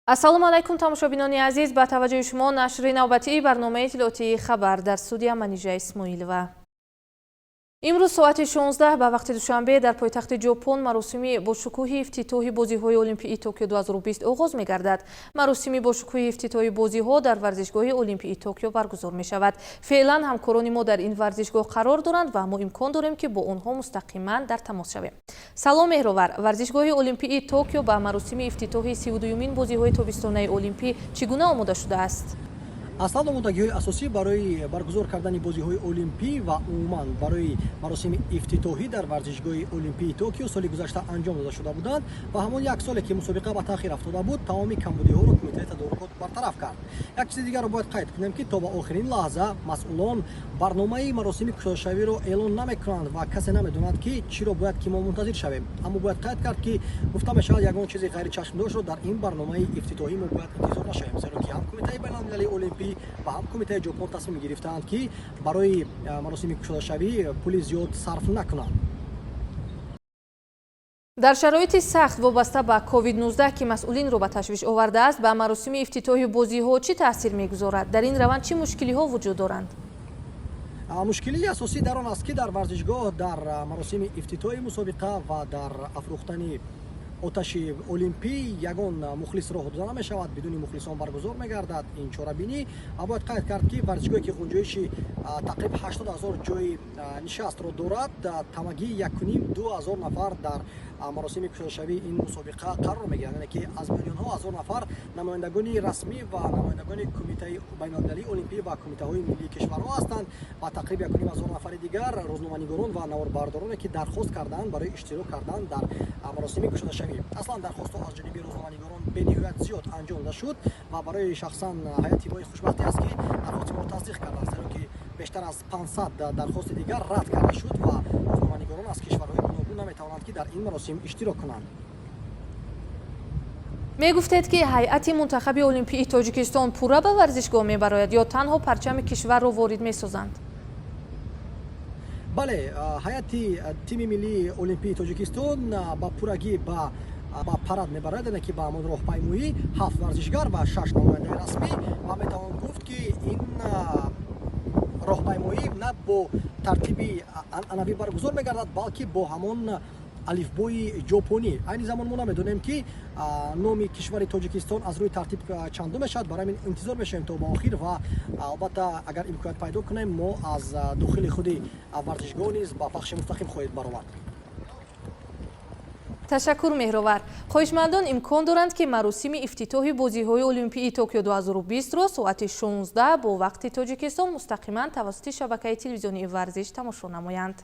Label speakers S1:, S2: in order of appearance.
S1: ассалому алайкум тамошобинони азиз, ба таваҷҷӯҳи шумо нашри навбатии барномаи иттилоотии хабар дар студия Манижа Исмоилова. имрӯз соати 16 ба вақти душанбе дар пойтахти ҷопон маросими бошукӯҳи ифтитоҳи бозиҳои олимпии Токио 2020 оғоз мегардад. Маросими бошукӯҳи ифтитоҳи бозиҳо дар варзишгоҳи олимпии Токио баргузор мешавад. Феълан ҳамкорони мо дар ин варзишгоҳ қарор доранд ва мо имкон дорем ки бо онҳо мустақиман дар тамос шавем. Салом меҳровар, варзишгоҳи олимпии Токио ба маросими ифтитоҳи 32-юмин бозиҳои тобистонаи олимпӣ чӣ гуна омода шудааст?
S2: аслан омодагиҳои асосӣ барои баргузор кардани бозиҳои олимпӣ ва умуман барои маросими ифтитоҳӣ дар варзишгоҳи олимпии Токио соли гузашта анҷом дода шуда буданд ва ҳамон як соле ки мусобиқа ба таъхир афтода буд, тамоми камбудиҳоро кумитаи тадорукот бартараф кард. Як чизи дигарро бояд қайд кунем ки то ба охирин лаҳза масъулон барномаи маросими кушодашавиро эълон намекунанд ва касе намедонад ки чиро бояд ки мо мунтазир шавем. Аммо бояд қайд кард ки гуфта мешавад ягон чизи ғайричашмдошро дар ин барномаи ифтитоҳӣ мо бояд интизор нашавем, зеро ки ҳам кумитаи байналмилалии олимпӣ ва ҳам кумитаи ҷопон тасмим гирифтаанд ки барои маросими кушодашавӣ пули зиёд сарф накунанд.
S1: дар шароити сахт вобаста ба COVID-19 ки масъулинро ба ташвиш овардааст, ба маросими ифтитоҳи бозиҳо чӣ таъсир мегузорад? дар ин раванд чӣ мушкилиҳо вуҷуд доранд?
S2: мушкилии асосӣ дар он аст ки дар варзишгоҳ дар маросими ифтитоҳи мусобиқа ва дар афрохтани оташи олимпӣ ягон мухлис роҳ дода намешавад, бидуни мухлисон баргузор мегардад ин чорабинӣ. Бояд қайд кард ки варзишгоҳе ки ғунҷоиши тақриб 80 000 ҷои нишастро дорад, тамагии 1,5-2 000 нафар дар маросими кушодашавии ин мусобиқа қарор мегиранд, яъне ки аз миллионҳо ҳазор нафар намояндагони расмӣ ва намояндагони кумитаи байналмилалии олимпӣ ва кумитаҳои миллии кишварҳо ҳастанд ва тақриб 1,5 000 нафари дигар розноманигорон ва наворбардороне ки дархост карданд барои иштирок кардан дар маросими кушодашавӣ. аслан дархостҳо аз ҷониби розноманигорон бениҳоят зиёд анҷом дода шуд ва барои шахсан ҳайати бои хушбахтӣ аст ки дархости моро тасдиқ карданд, зеро ки бештар аз 500 дархости дигар рад карда шуд ва розноманигорон аз кишварҳои гуногун наметавонанд ки дар ин маросим иштирок кунанд.
S1: мегуфтед ки ҳайати мунтахаби олимпии Тоҷикистон пурра ба варзишгоҳ мебарояд ё танҳо парчами кишварро ворид месозанд?
S2: бале, ҳайати тими миллии олимпии Тоҷикистон ба пуррагӣ ба парад мебарад, яъне ки ба ҳамон роҳпаймоӣ 7 варзишгар ва 6 намояндаи расмӣ ва метавон гуфт ки ин роҳпаймоӣ на бо тартиби анъанавӣ баргузор мегардад, балки бо ҳамон алифбои ҷопонӣ. айни замон мо намедонем ки номи кишвари Тоҷикистон аз рӯи тартиб чандум мешавад. Барои ин интизор мешавем то ба охир ва албатта агар имконият пайдо кунем, мо аз дохили худи варзишгоҳ низ ба пахши мустақим хоҳед баромад.
S1: ташаккур меҳровар. хоҳишмандон имкон доранд ки маросими ифтитоҳи бозиҳои олимпии Токио 2020-ро соати 16 бо вақти Тоҷикистон мустақиман тавассути шабакаи телевизионии варзиш тамошо намоянд.